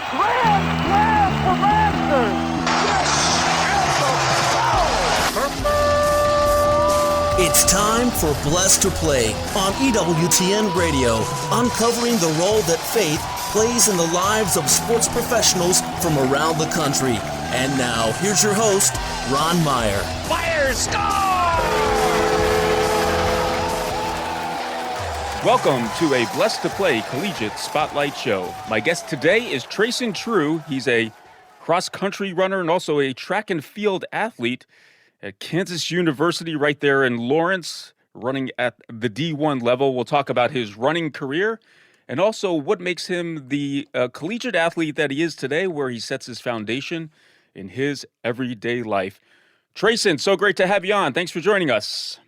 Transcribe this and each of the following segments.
Grand slam for Masters! It's time for Blessed to Play on EWTN Radio, uncovering the role that faith plays in the lives of sports professionals from around the country. And now, here's your host, Ron Meyer. Fire, score! Welcome to a Blessed to Play Collegiate Spotlight Show. My guest today is Treyson True. He's a cross-country runner and also a track and field athlete at Kansas University right there in Lawrence, running at the D1 level. We'll talk about his running career and also what makes him the collegiate athlete that he is today, where he sets his foundation in his everyday life. Treyson, so great to have you on. Thanks for joining us.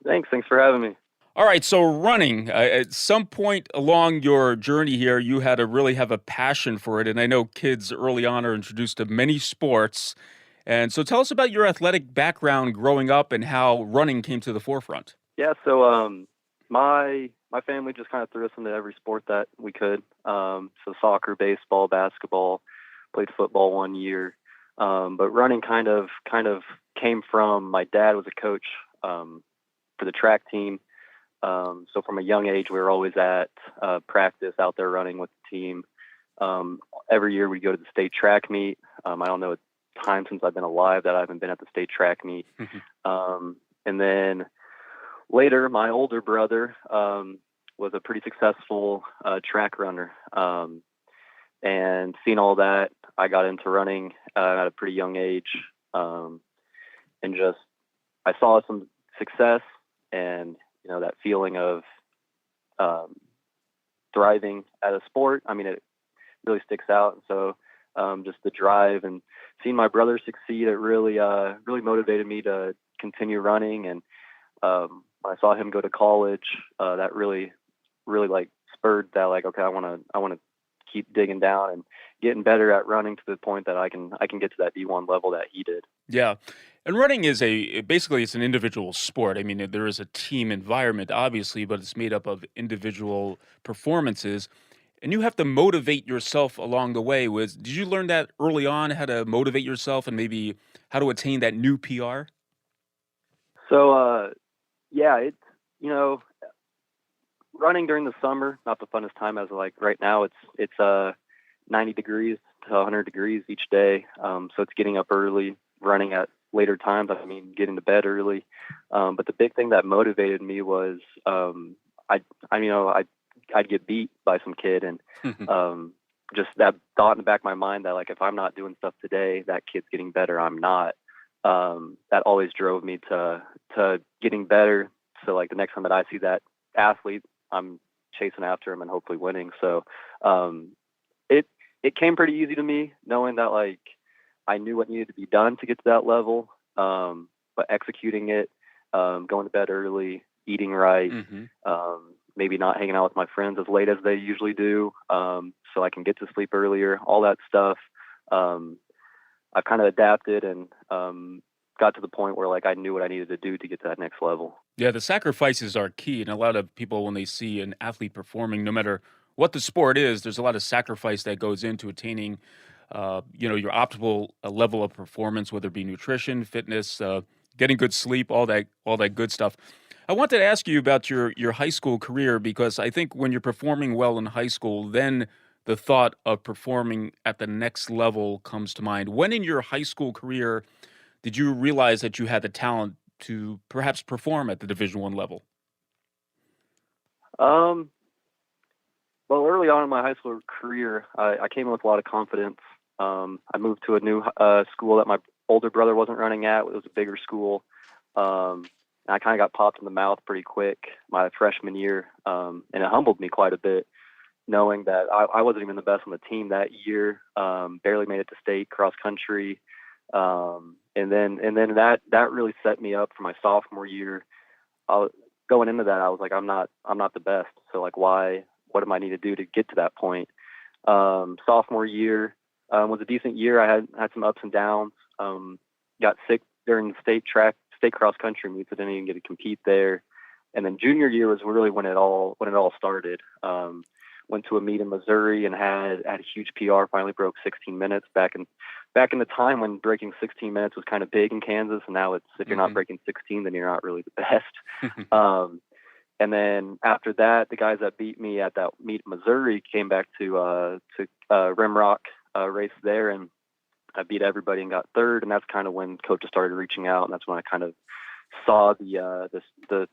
Thanks for having me. All right, so running, at some point along your journey here, you had to really have a passion for it, and I know kids early on are introduced to many sports. And so tell us about your athletic background growing up and how running came to the forefront. Yeah, so my family just kind of threw us into every sport that we could. So soccer, baseball, basketball, played football 1 year. But running kind of came from my dad was a coach for the track team. So from a young age, we were always at practice out there running with the team. Every year we'd go to the state track meet. I don't know a time since I've been alive that I haven't been at the state track meet. And then later, my older brother was a pretty successful track runner. And seeing all that, I got into running at a pretty young age. And just, I saw some success and, you know, that feeling of thriving at a sport. I mean, it really sticks out. And so just the drive and seeing my brother succeed, it really motivated me to continue running. And when I saw him go to college, that really like spurred that, like, okay, I want to keep digging down and getting better at running to the point that I can get to that D1 level that he did. Yeah. And running is basically it's an individual sport. I mean, there is a team environment, obviously, but it's made up of individual performances. And you have to motivate yourself along the way. Did you learn that early on, how to motivate yourself and maybe how to attain that new PR? So, yeah, it's, you know, running during the summer, not the funnest time as like right now. It's 90 degrees to 100 degrees each day. So it's getting up early, running at later times. I mean, getting to bed early. But the big thing that motivated me was I'd get beat by some kid, and just that thought in the back of my mind that, like, if I'm not doing stuff today, that kid's getting better, I'm not. That always drove me to getting better. So, like, the next time that I see that athlete, I'm chasing after him and hopefully winning. So it came pretty easy to me, knowing that, like, I knew what needed to be done to get to that level, but executing it, going to bed early, eating right, maybe not hanging out with my friends as late as they usually do, so I can get to sleep earlier, all that stuff. I've kind of adapted and got to the point where, like, I knew what I needed to do to get to that next level. Yeah, the sacrifices are key. And a lot of people, when they see an athlete performing, no matter what the sport is, there's a lot of sacrifice that goes into attaining your optimal level of performance, whether it be nutrition, fitness, getting good sleep, all that good stuff. I wanted to ask you about your high school career, because I think when you're performing well in high school, then the thought of performing at the next level comes to mind. When in your high school career did you realize that you had the talent to perhaps perform at the Division I level? Well, early on in my high school career, I came in with a lot of confidence. I moved to a new school that my older brother wasn't running at. It was a bigger school. And I kind of got popped in the mouth pretty quick my freshman year. And it humbled me quite a bit, knowing that I wasn't even the best on the team that year. Barely made it to state cross country. And then that really set me up for my sophomore year. Going into that, I was like, I'm not the best. So, like, what do I need to do to get to that point? Sophomore year was a decent year. I had some ups and downs. Got sick during the state cross country meets. I didn't even get to compete there. And then junior year was really when it all started. went to a meet in Missouri and had a huge PR. Finally broke 16 minutes back in the time when breaking 16 minutes was kind of big in Kansas, and now it's if you're not breaking 16, then you're not really the best. And then after that, the guys that beat me at that meet in Missouri came back to Rimrock race there, and I beat everybody and got third. And that's kind of when coaches started reaching out, and that's when I kind of saw the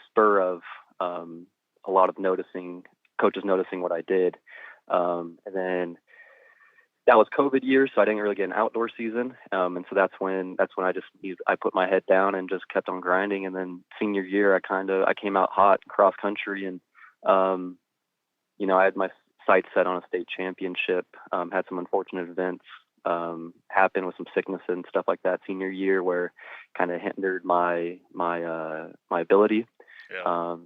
spur of a lot of coaches noticing what I did. And then that was COVID year, so I didn't really get an outdoor season. And so that's when I put my head down and just kept on grinding. And then senior year, I came out hot cross country, and I had my sights set on a state championship. Had some unfortunate events happen with some sickness and stuff like that senior year, where kind of hindered my ability. Yeah.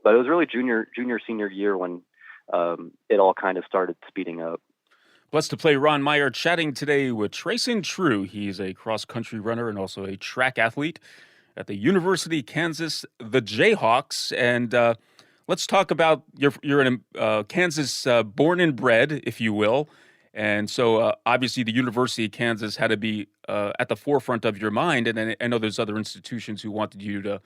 But it was really junior senior year when it all kind of started speeding up. Blessed to play Ron Meyer chatting today with Treyson True. He's a cross-country runner and also a track athlete at the University of Kansas, the Jayhawks. And let's talk about you're in Kansas born and bred, if you will. And so obviously the University of Kansas had to be at the forefront of your mind. And then I know there's other institutions who wanted you to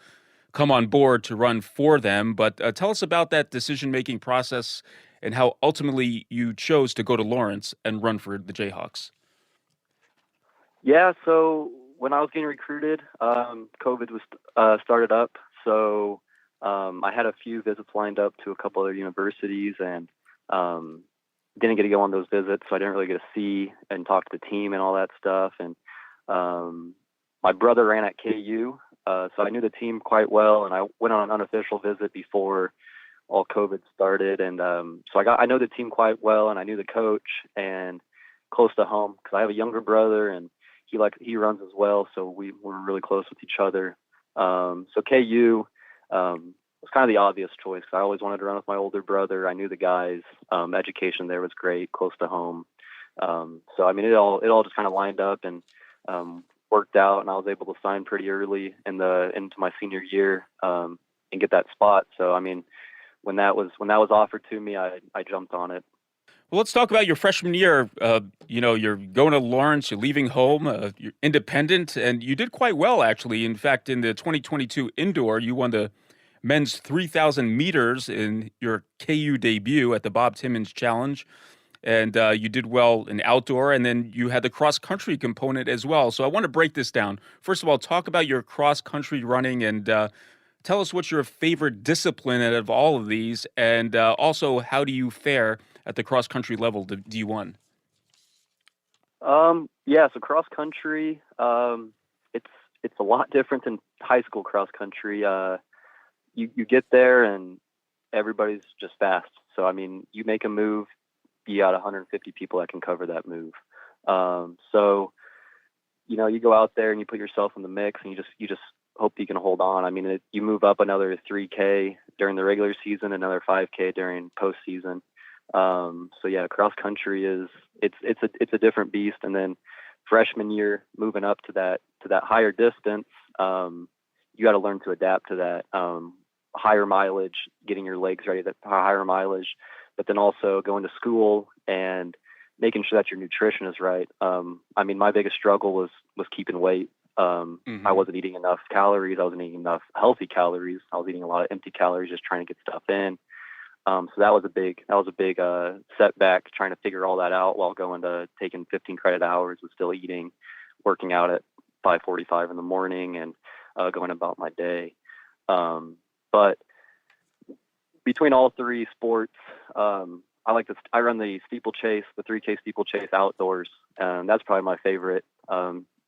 come on board to run for them. But tell us about that decision-making process and how ultimately you chose to go to Lawrence and run for the Jayhawks. Yeah, so when I was getting recruited, COVID was started up. So I had a few visits lined up to a couple other universities, and didn't get to go on those visits, so I didn't really get to see and talk to the team and all that stuff. And my brother ran at KU, so I knew the team quite well, and I went on an unofficial visit before all COVID started. And so I know the team quite well, and I knew the coach, and close to home because I have a younger brother, and he runs as well, so we're really close with each other. So KU was kind of the obvious choice because I always wanted to run with my older brother. I knew the guys. Education there was great, close to home. So I mean, it all just kind of lined up and worked out, and I was able to sign pretty early into my senior year and get that spot. So I mean, when that was offered to me, I jumped on it. Well, let's talk about your freshman year. You're going to Lawrence, you're leaving home, you're independent, and you did quite well, actually. In fact, in the 2022 indoor, you won the men's 3,000 meters in your KU debut at the Bob Timmons Challenge. And you did well in outdoor, and then you had the cross-country component as well. So I want to break this down. First of all, talk about your cross-country running, and tell us what's your favorite discipline out of all of these, and also how do you fare at the cross-country level, the D1? Yeah, so cross-country, it's a lot different than high school cross-country. You get there, and everybody's just fast. So, I mean, you make a move, you got 150 people that can cover that move. So, you go out there and you put yourself in the mix, and you just hope you can hold on. I mean, you move up another 3K during the regular season, another 5K during postseason. So yeah, cross country it's a different beast. And then freshman year, moving up to that higher distance, you got to learn to adapt to that higher mileage, getting your legs ready to higher mileage, but then also going to school and making sure that your nutrition is right. I mean, my biggest struggle was keeping weight. I wasn't eating enough calories. I wasn't eating enough healthy calories. I was eating a lot of empty calories, just trying to get stuff in. So that was a big setback, trying to figure all that out while going to taking 15 credit hours and still eating, working out at 5:45 in the morning and going about my day. But between all three sports, I run the steeplechase, the 3K steeplechase outdoors, and that's probably my favorite.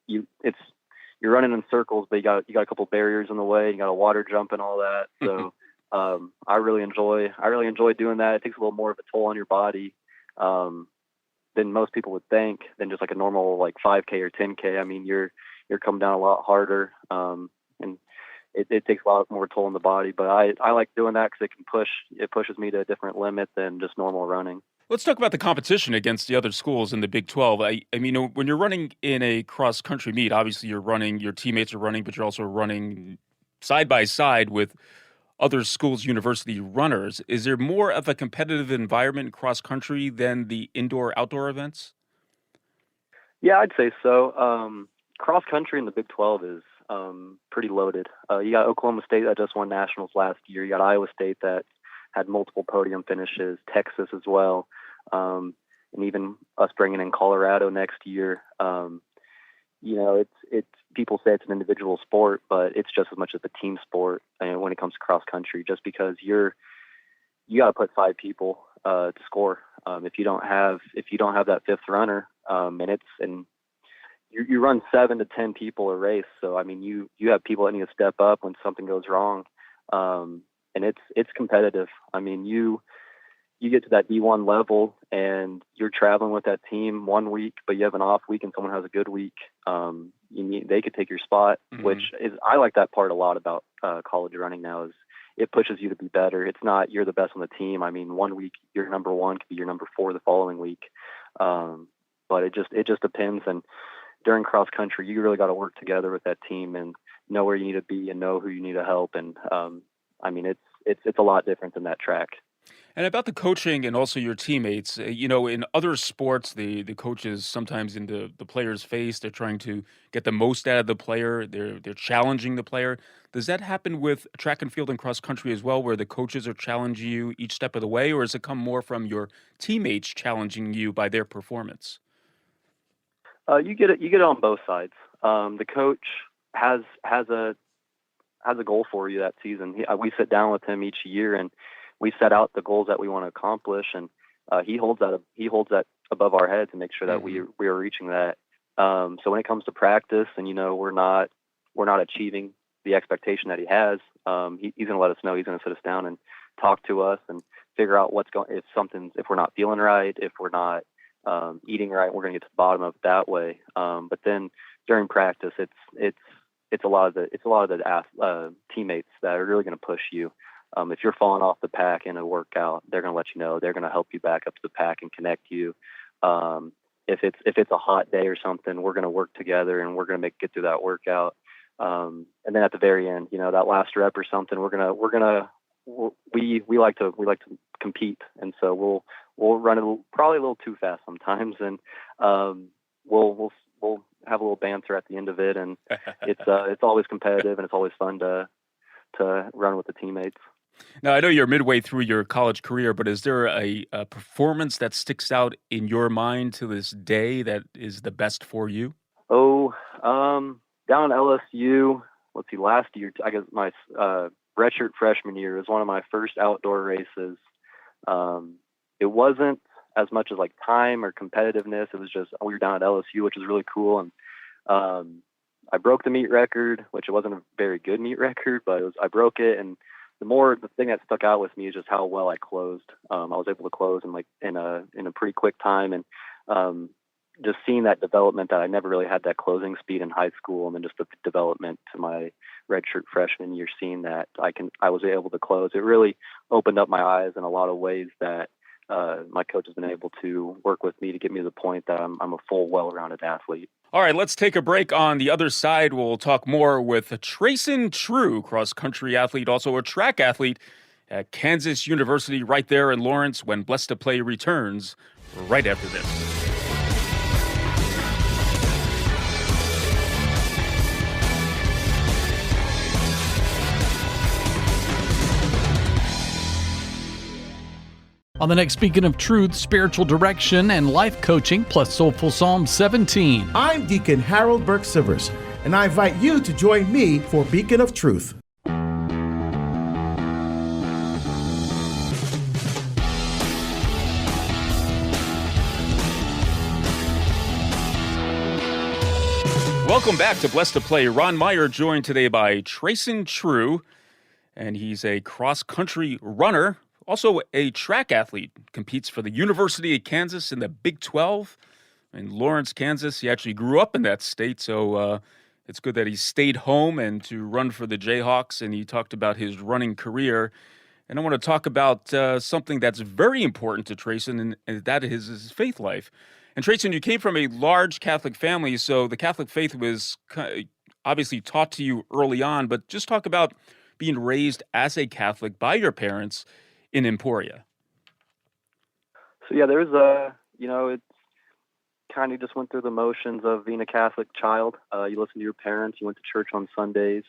You're running in circles, but you got a couple barriers in the way. You got a water jump and all that. So I really enjoy doing that. It takes a little more of a toll on your body than most people would think, than just like a normal like 5K or 10K. I mean, you're coming down a lot harder, and it takes a lot more toll on the body. But I like doing that because it pushes me to a different limit than just normal running. Let's talk about the competition against the other schools in the Big 12. I mean, when you're running in a cross-country meet, obviously your teammates are running, but you're also running side by side with other schools' university runners. Is there more of a competitive environment in cross country than the indoor-outdoor events? Yeah, I'd say so. Cross country in the Big 12 is pretty loaded. You got Oklahoma State that just won nationals last year. You got Iowa State that had multiple podium finishes, Texas as well, and even us bringing in Colorado next year. It's people say it's an individual sport, but it's just as much as a team sport when it comes to cross country. Just because you got to put 5 people to score. If you don't have that fifth runner, and you run 7 to 10 people a race. So, I mean, you have people that need to step up when something goes wrong. And it's competitive. I mean, you get to that D1 level and you're traveling with that team one week, but you have an off week and someone has a good week. They could take your spot, which is, I like that part a lot about college running now, is it pushes you to be better. It's not you're the best on the team. I mean, one week you're number 1 could be your number 4 the following week. But it just depends. And during cross country, you really got to work together with that team and know where you need to be and know who you need to help. And I mean, it's a lot different than that track. And about the coaching and also your teammates, in other sports, the coaches sometimes in the player's face, they're trying to get the most out of the player. They're challenging the player. Does that happen with track and field and cross country as well, where the coaches are challenging you each step of the way, or does it come more from your teammates challenging you by their performance? You get it on both sides. The coach has a goal for you that season. We sit down with him each year and we set out the goals that we want to accomplish, and he holds that above our heads to make sure that we are reaching that. So when it comes to practice, and we're not achieving the expectation that he has, he's going to let us know. He's going to sit us down and talk to us and figure out if we're not feeling right, if we're not eating right, we're going to get to the bottom of it that way. But then during practice, it's a lot of the teammates that are really going to push you. If you're falling off the pack in a workout, they're going to let you know. They're going to help you back up to the pack and connect you. If it's a hot day or something, we're going to work together and we're going to get through that workout. And then at the very end, that last rep or something, we like to compete, and so we'll run probably a little too fast sometimes, and we'll have a little banter at the end of it, and it's always competitive and it's always fun to run with the teammates. Now, I know you're midway through your college career, but is there a performance that sticks out in your mind to this day that is the best for you? Down at LSU, let's see, last year, I guess my redshirt freshman year was one of my first outdoor races. It wasn't as much as like time or competitiveness. It was just, we were down at LSU, which was really cool. And I broke the meet record, which it wasn't a very good meet record, but I broke it. And the thing that stuck out with me is just how well I closed. I was able to close in a pretty quick time, and just seeing that development that I never really had that closing speed in high school, and then just the development to my redshirt freshman year, seeing that I was able to close. It really opened up my eyes in a lot of ways that my coach has been able to work with me to get me to the point that I'm a full, well-rounded athlete. All right, let's take a break. On the other side, we'll talk more with Treyson True, cross-country athlete, also a track athlete at Kansas University right there in Lawrence, when Blessed to Play returns right after this. On the next Beacon of Truth, spiritual direction and life coaching, plus Soulful Psalm 17. I'm Deacon Harold Burke-Sivers, and I invite you to join me for Beacon of Truth. Welcome back to Blessed to Play. Ron Meyer joined today by Treyson True, and he's a cross-country runner. Also a track athlete, competes for the University of Kansas in the Big 12 in Lawrence, Kansas. He actually grew up in that state, so it's good that he stayed home and to run for the Jayhawks, and he talked about his running career. And I want to talk about something that's very important to Treyson, and that is his faith life. And Treyson, you came from a large Catholic family, so the Catholic faith was obviously taught to you early on, but just talk about being raised as a Catholic by your parents in Emporia? So yeah, there's it kind of just went through the motions of being a Catholic child. You listen to your parents. You went to church on Sundays.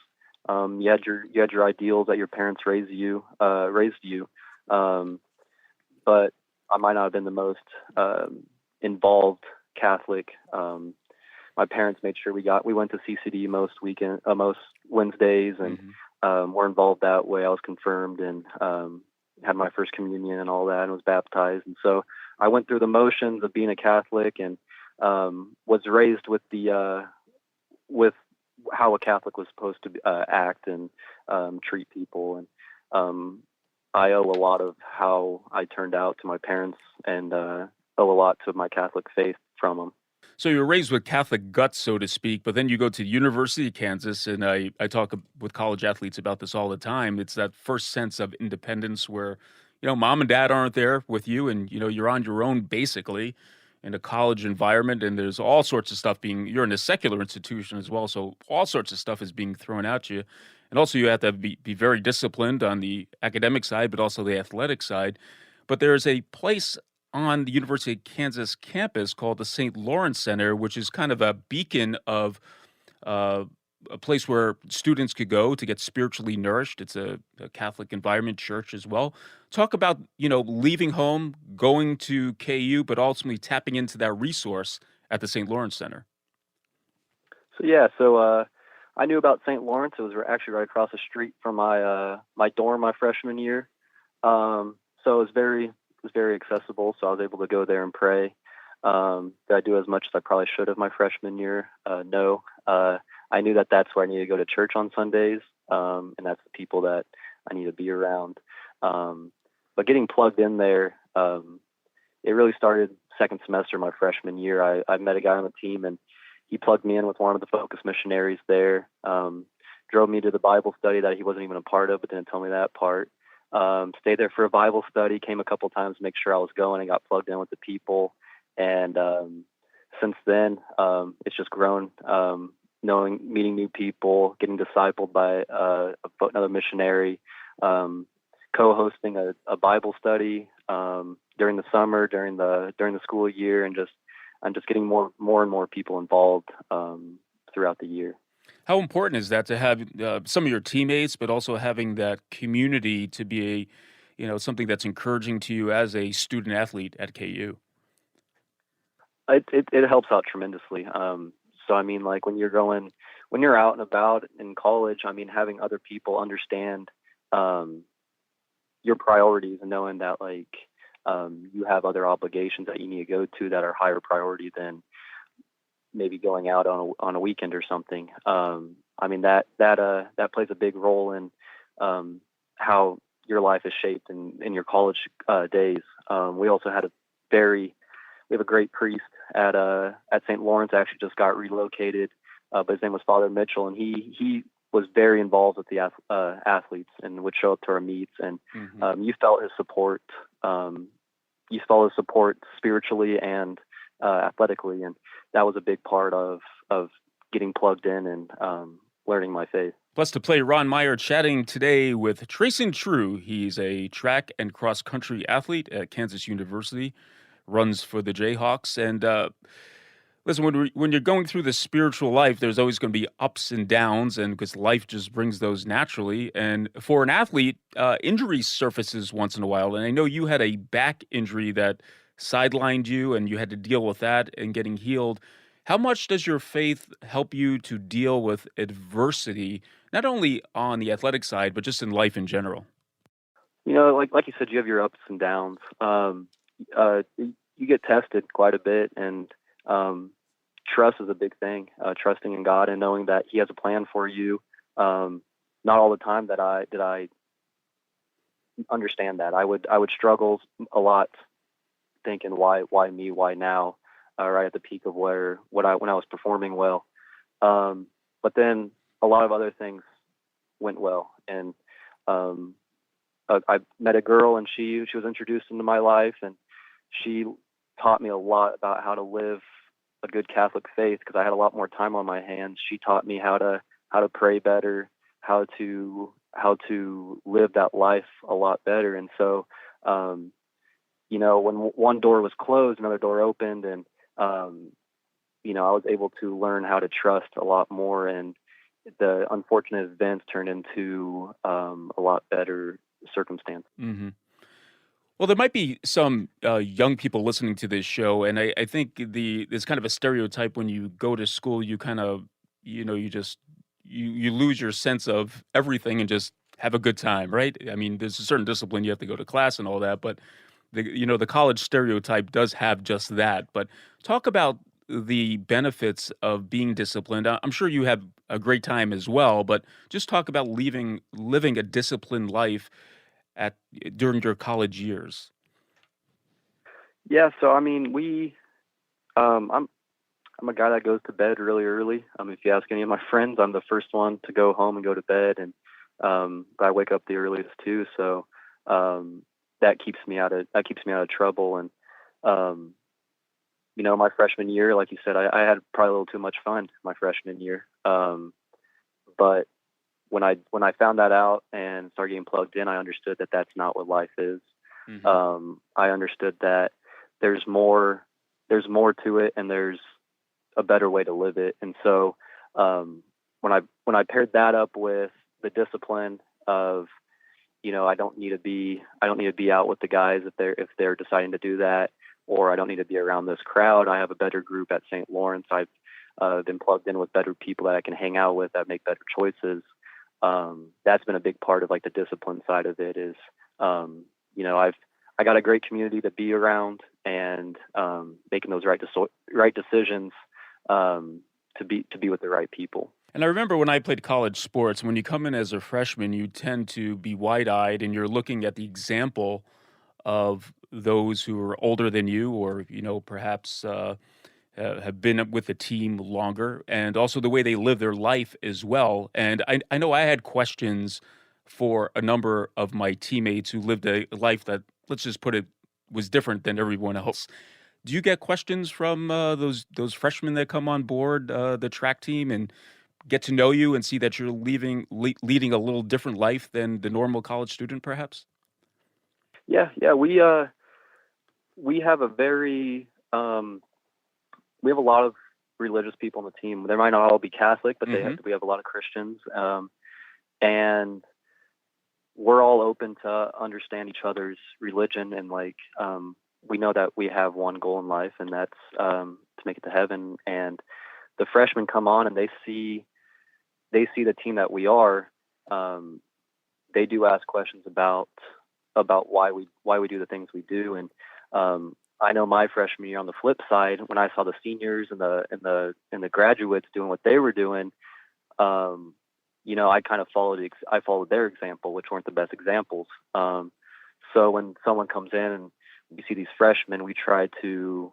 You had your ideals that your parents raised you. But I might not have been the most involved Catholic. My parents made sure we went to CCD most Wednesdays, and were involved that way. I was confirmed and had my first communion and all that, and was baptized. And so I went through the motions of being a Catholic, and was raised with with how a Catholic was supposed to act and treat people. And I owe a lot of how I turned out to my parents, and owe a lot to my Catholic faith from them. So you were raised with Catholic guts, so to speak, but then you go to the University of Kansas, and I talk with college athletes about this all the time. It's that first sense of independence where, mom and dad aren't there with you, and, you're on your own basically in a college environment, and there's all sorts of stuff you're in a secular institution as well, so all sorts of stuff is being thrown at you. And also you have to be very disciplined on the academic side, but also the athletic side. But there's a place on the University of Kansas campus called the St. Lawrence Center, which is kind of a beacon of a place where students could go to get spiritually nourished. It's a Catholic environment, church as well. Talk about, leaving home, going to KU, but ultimately tapping into that resource at the St. Lawrence Center. So I knew about St. Lawrence. It was actually right across the street from my dorm my freshman year. So it was very accessible. So I was able to go there and pray. Did I do as much as I probably should have my freshman year? No. I knew that that's where I needed to go to church on Sundays, and that's the people that I need to be around. But getting plugged in there, it really started second semester my freshman year. I met a guy on the team, and he plugged me in with one of the focus missionaries there, drove me to the Bible study that he wasn't even a part of, but didn't tell me that part. Stayed there for a Bible study, came a couple times to make sure I was going, and got plugged in with the people. And since then, it's just grown, meeting new people, getting discipled by another missionary, co-hosting a Bible study during the summer, during the school year, and I'm just getting more and more people involved throughout the year. How important is that to have some of your teammates, but also having that community to be something that's encouraging to you as a student athlete at KU? It helps out tremendously. So I mean, like when you're out and about in college, I mean, having other people understand your priorities and knowing that you have other obligations that you need to go to that are higher priority than maybe going out on a weekend or something. I mean, that plays a big role in how your life is shaped in your college days. We also had we have a great priest at St. Lawrence. Actually just got relocated, but his name was Father Mitchell, and he was very involved with the athletes and would show up to our meets, and you felt his support. You felt his support spiritually and athletically, and that was a big part of getting plugged in and learning my faith. Blessed to play Ron Meyer chatting today with Treyson True. He's a track and cross country athlete at Kansas University, runs for the Jayhawks. And listen, when you're going through the spiritual life, there's always going to be ups and downs, and because life just brings those naturally. And for an athlete, injury surfaces once in a while. And I know you had a back injury that sidelined you, and you had to deal with that and getting healed. How much does your faith help you to deal with adversity, not only on the athletic side, but just in life in general? Like you said, you have your ups and downs. You get tested quite a bit, and trust is a big thing. Trusting in God and knowing that He has a plan for you. Not all the time did I understand that. I would struggle a lot, thinking why me, why now, right at the peak of when I was performing well. But then a lot of other things went well, and I met a girl, and she was introduced into my life, and she taught me a lot about how to live a good Catholic faith, because I had a lot more time on my hands. She taught me how to pray better, how to to live that life a lot better. And so, when one door was closed, another door opened, and I was able to learn how to trust a lot more, and the unfortunate events turned into a lot better circumstances. Hmm. Well, there might be some young people listening to this show, and I think there's kind of a stereotype when you go to school, you kind of, you lose your sense of everything and just have a good time, right? I mean, there's a certain discipline, you have to go to class and all that, but the college stereotype does have just that. But talk about the benefits of being disciplined. I'm sure you have a great time as well, but just talk about living a disciplined life at during your college years. Yeah, so I mean, I'm a guy that goes to bed really early. If you ask any of my friends, I'm the first one to go home and go to bed, and I wake up the earliest too. So that keeps me out of trouble. And my freshman year, like you said, I had probably a little too much fun my freshman year. But when I found that out and started getting plugged in, I understood that that's not what life is. Hmm. I understood that there's more to it, and there's a better way to live it. And so when I paired that up with the discipline of, I don't need to be out with the guys if they're deciding to do that, or I don't need to be around this crowd. I have a better group at St. Lawrence. I've been plugged in with better people that I can hang out with that make better choices. That's been a big part of like the discipline side of it is, I got a great community to be around, and making those right decisions to be with the right people. And I remember when I played college sports, when you come in as a freshman, you tend to be wide-eyed and you're looking at the example of those who are older than you or, perhaps have been with the team longer, and also the way they live their life as well. And I know I had questions for a number of my teammates who lived a life that, let's just put it, was different than everyone else. Do you get questions from those freshmen that come on board the track team and get to know you and see that you're leading a little different life than the normal college student, perhaps? Yeah. We have a very we have a lot of religious people on the team. They might not all be Catholic, but Hmm. we have a lot of Christians, and we're all open to understand each other's religion, and we know that we have one goal in life, and that's to make it to heaven. And the freshmen come on and they see the team that we are. They do ask questions about why we do the things we do. And I know my freshman year, on the flip side, when I saw the seniors and the graduates doing what they were doing, I kind of followed their example, which weren't the best examples. So when someone comes in and we see these freshmen, we try to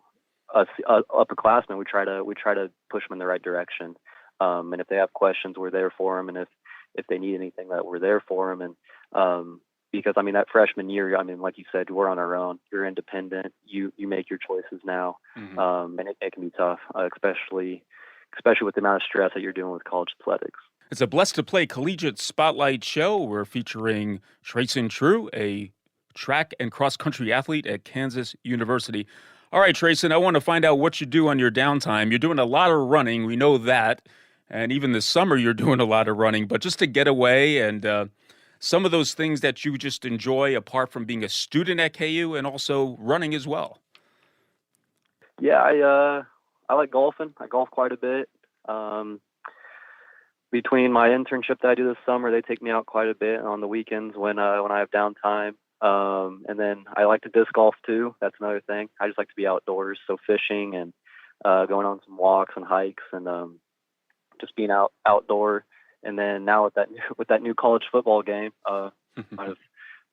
upperclassmen, we try to push them in the right direction. And if they have questions, we're there for them. And if they need anything, that we're there for them. And because that freshman year, like you said, we're on our own. You're independent. You make your choices now. Hmm. And it can be tough, especially with the amount of stress that you're dealing with college athletics. It's a Blessed to Play Collegiate Spotlight show. We're featuring Treyson True, a track and cross-country athlete at Kansas University. All right, Treyson, I want to find out what you do on your downtime. You're doing a lot of running. We know that. And even this summer, you're doing a lot of running. But just to get away and some of those things that you just enjoy apart from being a student at KU and also running as well. Yeah, I like golfing. I golf quite a bit. Between my internship that I do this summer, they take me out quite a bit on the weekends when I have downtime. And then I like to disc golf too. That's another thing. I just like to be outdoors, so fishing and going on some walks and hikes, and just being outdoor. And then now with that new college football game, I've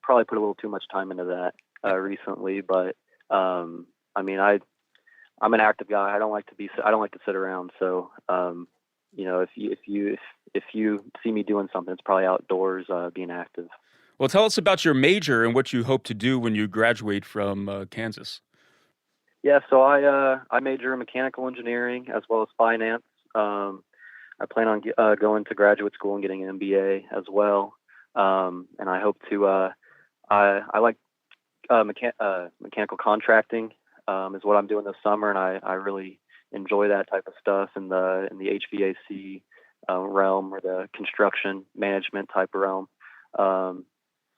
probably put a little too much time into that recently. But I'm an active guy. I don't like to sit around. So if you see me doing something, it's probably outdoors, being active. Well, tell us about your major and what you hope to do when you graduate from Kansas. Yeah, so I major in mechanical engineering as well as finance. I plan on going to graduate school and getting an MBA as well. And I hope to. I like mechanical contracting is what I'm doing this summer, and I really enjoy that type of stuff in the HVAC realm or the construction management type of realm.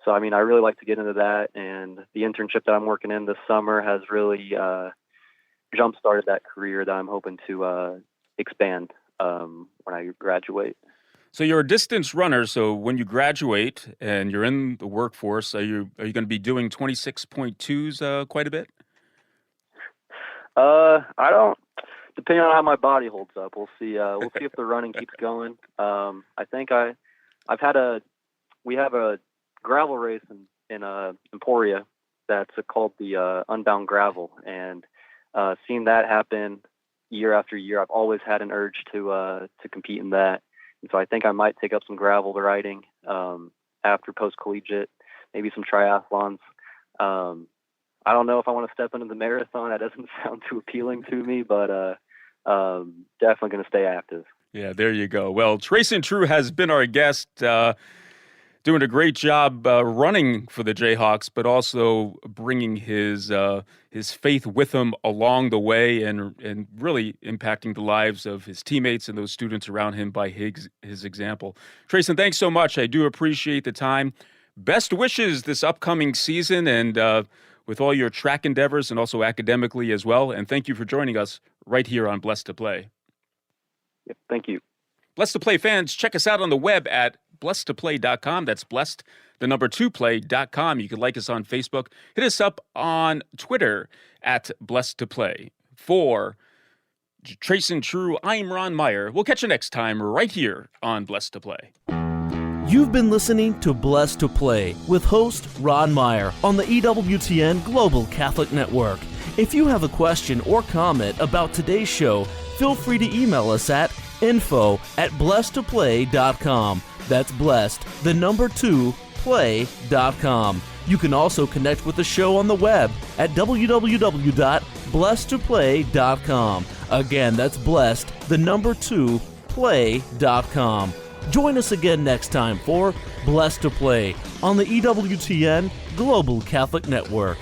So I mean, I really like to get into that, and the internship that I'm working in this summer has really jump-started that career that I'm hoping to expand when I graduate. So you're a distance runner. So when you graduate and you're in the workforce, are you going to be doing 26.2s quite a bit? I don't. Depending on how my body holds up, we'll see. We'll see if the running keeps going. I think we have a gravel race in Emporia that's called the Unbound Gravel, and seeing that happen year after year, I've always had an urge to compete in that. And so I think I might take up some gravel riding after post-collegiate, maybe some triathlons. I don't know if I want to step into the marathon. That doesn't sound too appealing to me, but definitely going to stay active. Yeah, there you go. Well, Treyson True has been our guest, doing a great job running for the Jayhawks, but also bringing his faith with him along the way and really impacting the lives of his teammates and those students around him by his example. Treyson, thanks so much. I do appreciate the time. Best wishes this upcoming season and with all your track endeavors and also academically as well. And thank you for joining us right here on Blessed to Play. Yep, thank you. Blessed to Play fans, check us out on the web at blessedtoplay.com. That's blessed, the number 2play.com. You can like us on Facebook. Hit us up on Twitter at Blessed to Play. For Treyson True, I'm Ron Meyer. We'll catch you next time right here on Blessed to Play. You've been listening to Blessed to Play with host Ron Meyer on the EWTN Global Catholic Network. If you have a question or comment about today's show, feel free to email us at info@blessedtoplay.com. That's blessed, the number 2, play.com. You can also connect with the show on the web at www.blessedtoplay.com. Again, that's blessed, the number 2, play.com. Join us again next time for Blessed to Play on the EWTN Global Catholic Network.